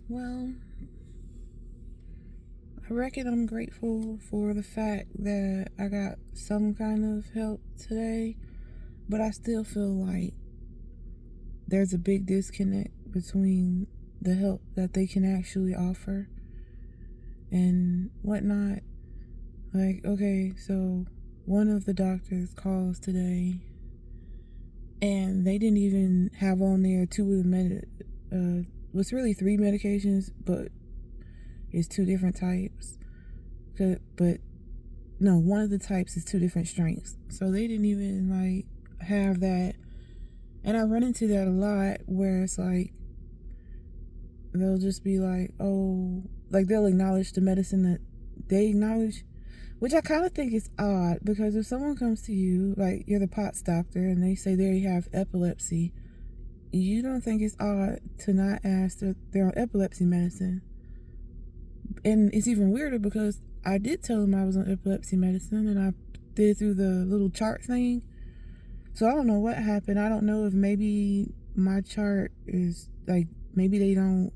Well, I reckon I'm grateful for the fact that I got some kind of help today, but I still feel like there's a big disconnect between the help that they can actually offer and whatnot. Like, okay, so one of the doctors calls today and they didn't even have on there two of the what's really three medications, but it's two different types. But no, one of the types is two different strengths. So they didn't even like have that. And I run into that a lot where it's like they'll just be like, oh, like they'll acknowledge the medicine that they acknowledge, which I kind of think is odd because if someone comes to you, like you're the POTS doctor, and they say they have epilepsy, you don't think it's odd to not ask that they're on epilepsy medicine. And it's even weirder because I did tell them I was on epilepsy medicine and I did it through the little chart thing. So I don't know what happened. I don't know if maybe my chart is like, maybe they don't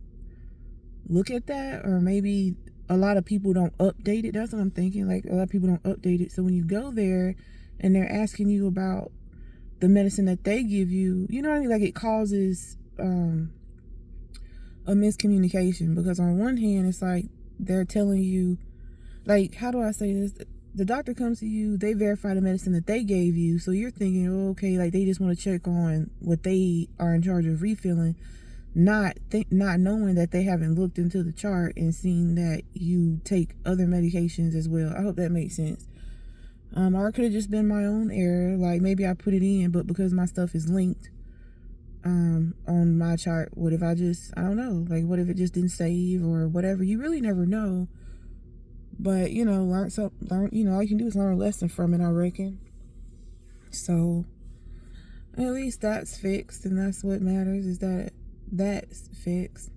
look at that, or maybe a lot of people don't update it. That's what I'm thinking. Like, a lot of people don't update it. So when you go there and they're asking you about the medicine that they give you, you know what I mean? Like, it causes a miscommunication because on one hand, it's like they're telling you, like, how do I say this? The doctor comes to you, they verify the medicine that they gave you, so you're thinking, oh, okay, like they just want to check on what they are in charge of refilling, not knowing that they haven't looked into the chart and seen that you take other medications as well. I hope that makes sense. Or it could have just been my own error, like maybe I put it in, but because my stuff is linked on my chart, what if I don't know, like what if it just didn't save or whatever? You really never know. But learn, all you can do is learn a lesson from it, I reckon. So at least that's fixed, and that's what matters, is that that's fixed.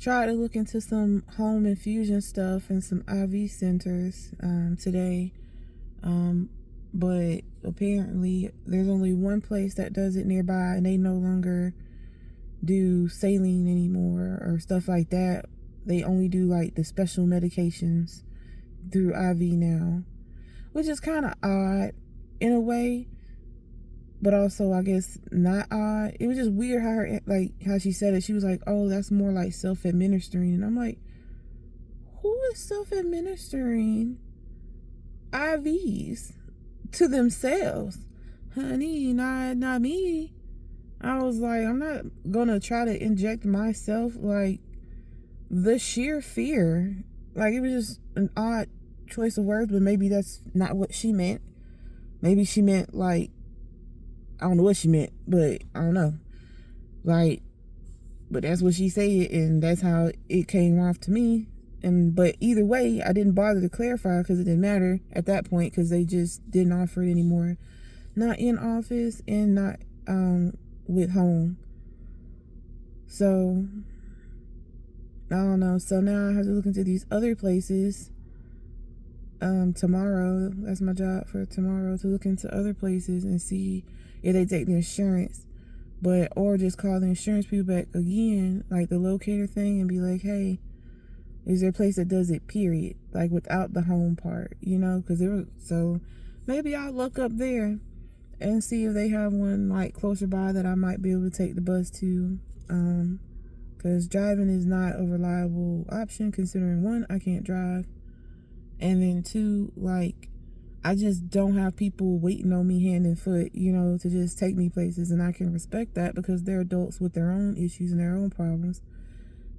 Try to look into some home infusion stuff and some IV centers today. But apparently there's only one place that does it nearby, and they no longer do saline anymore or stuff like that. They only do like the special medications through IV now, which is kind of odd in a way, but also I guess not odd. It was just weird how she said it. She was like, oh, that's more like self-administering. And I'm like, who is self-administering IVs to themselves? Honey, not me. I was like, I'm not gonna try to inject myself. Like, the sheer fear. Like, it was just an odd choice of words, but maybe that's not what she meant. Maybe she meant, like, I don't know what she meant, but I don't know. Like, but that's what she said, and that's how it came off to me. But either way, I didn't bother to clarify because it didn't matter at that point, because they just didn't offer it anymore. Not in office and not with home. So I don't know. So now I have to look into these other places tomorrow. That's my job for tomorrow, to look into other places and see if they take the insurance. Or just call the insurance people back again, like the locator thing, and be like, hey, is there a place that does it, period, like without the home part, because so maybe I'll look up there and see if they have one like closer by that I might be able to take the bus to, because driving is not a reliable option, considering one, I can't drive, and then two, like, I just don't have people waiting on me hand and foot, to just take me places, and I can respect that because they're adults with their own issues and their own problems.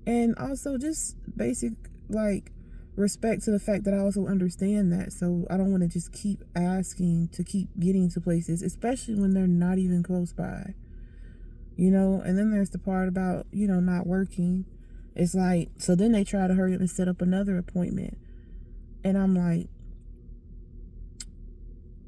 And also just basic, like, respect to the fact that I also understand that. So I don't want to just keep asking to keep getting to places, especially when they're not even close by, And then there's the part about, not working. It's like, so then they try to hurry up and set up another appointment. And I'm like,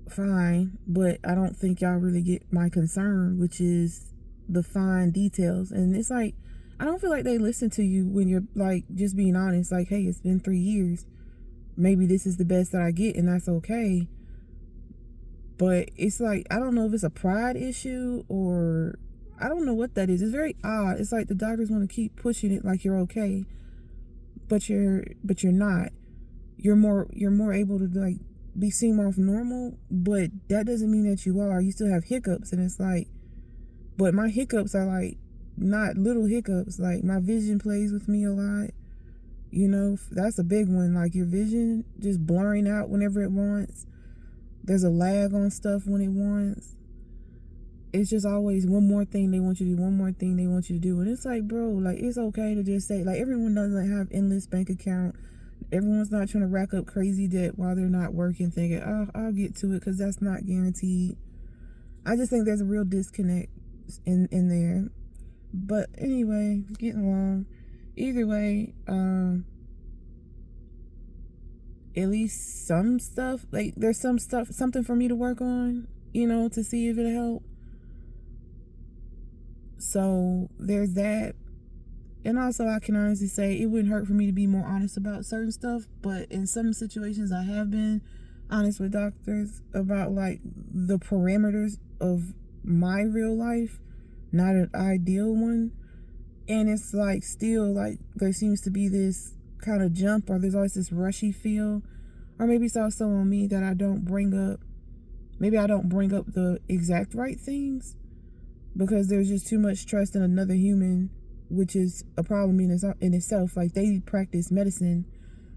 fine, but I don't think y'all really get my concern, which is the fine details. And it's like, I don't feel like they listen to you when you're like just being honest, like, hey, it's been 3 years, maybe this is the best that I get, and that's okay. But it's like, I don't know if it's a pride issue or I don't know what that is. It's very odd. It's like the doctors want to keep pushing it like you're okay, but you're not. You're more able to like be seen off normal, but that doesn't mean that you are. You still have hiccups, and it's like, but my hiccups are like not little hiccups. Like my vision plays with me a lot. You know, that's a big one. Like your vision just blurring out whenever it wants. There's a lag on stuff when it wants. It's just always one more thing they want you to do, one more thing they want you to do. And it's like, bro, like it's okay to just say, like everyone doesn't have endless bank account. Everyone's not trying to rack up crazy debt while they're not working, thinking, oh, I'll get to it, because that's not guaranteed. I just think there's a real disconnect in there. But anyway, getting along. Either way, at least some stuff, like there's something for me to work on, you know, to see if it'll help. So there's that. And also, I can honestly say it wouldn't hurt for me to be more honest about certain stuff, but in some situations I have been honest with doctors about like the parameters of my real life, not an ideal one. And it's like still like there seems to be this kind of jump, or there's always this rushy feel, or maybe it's also on me that I don't bring up the exact right things because there's just too much trust in another human, which is a problem in itself. Like they practice medicine,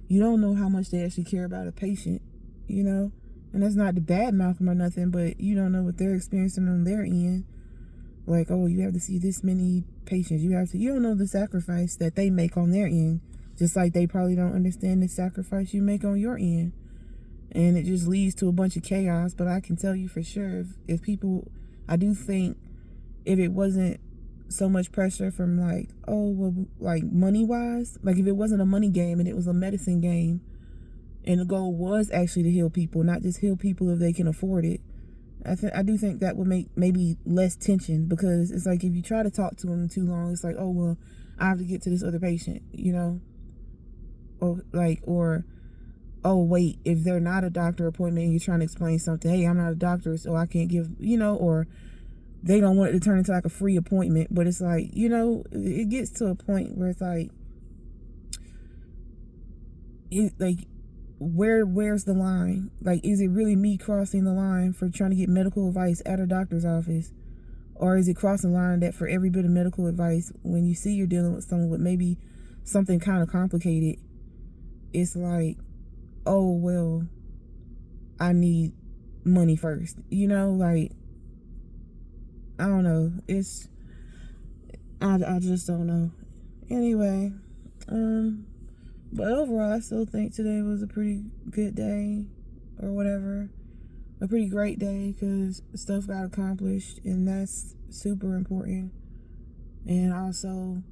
you don't know how much they actually care about a patient, you know. And that's not to bad mouth them or nothing, but you don't know what they're experiencing on their end. Like, oh, you have to see this many patients. You don't know the sacrifice that they make on their end. Just like they probably don't understand the sacrifice you make on your end. And it just leads to a bunch of chaos. But I can tell you for sure, if people, I do think if it wasn't so much pressure from like, oh, well, like money wise, like if it wasn't a money game and it was a medicine game, and the goal was actually to heal people, not just heal people if they can afford it, I do think that would make maybe less tension, because it's like if you try to talk to them too long, it's like, oh, well, I have to get to this other patient, you know, or oh, wait, if they're not a doctor appointment and you're trying to explain something, hey, I'm not a doctor, so I can't give, you know, or they don't want it to turn into like a free appointment. But it's like, you know, it gets to a point where it's like, where's the line? Like, is it really me crossing the line for trying to get medical advice at a doctor's office? Or is it crossing the line that for every bit of medical advice, when you see you're dealing with someone with maybe something kind of complicated, it's like, oh, well, I need money first, you know? Like, I don't know. I just don't know. Anyway, but overall, I still think today was a pretty good day, or whatever. A pretty great day, because stuff got accomplished, and that's super important. And also,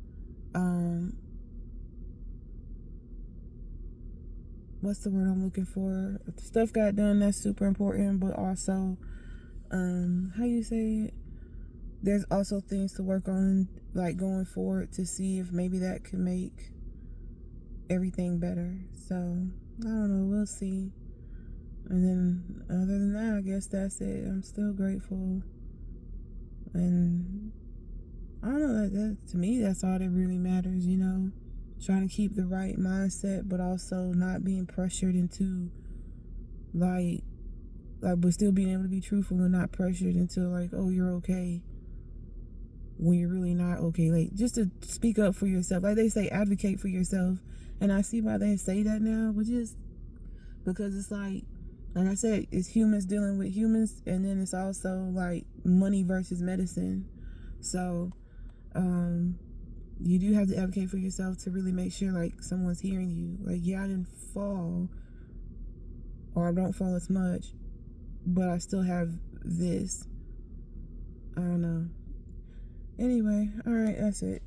what's the word I'm looking for? Stuff got done, that's super important, but also, how you say it? There's also things to work on, like going forward, to see if maybe that could make everything better. So I don't know, we'll see. And then other than that, I guess that's it. I'm still grateful, and I don't know, that to me, that's all that really matters, you know. Trying to keep the right mindset, but also not being pressured into like but still being able to be truthful and not pressured into like, oh, you're okay, when you're really not okay. Like, just to speak up for yourself. Like they say, advocate for yourself. And I see why they say that now, but just because it's like I said, it's humans dealing with humans, and then it's also like money versus medicine. So you do have to advocate for yourself to really make sure like someone's hearing you. Like, yeah, I didn't fall, or I don't fall as much, but I still have this. I don't know. Anyway, all right, that's it.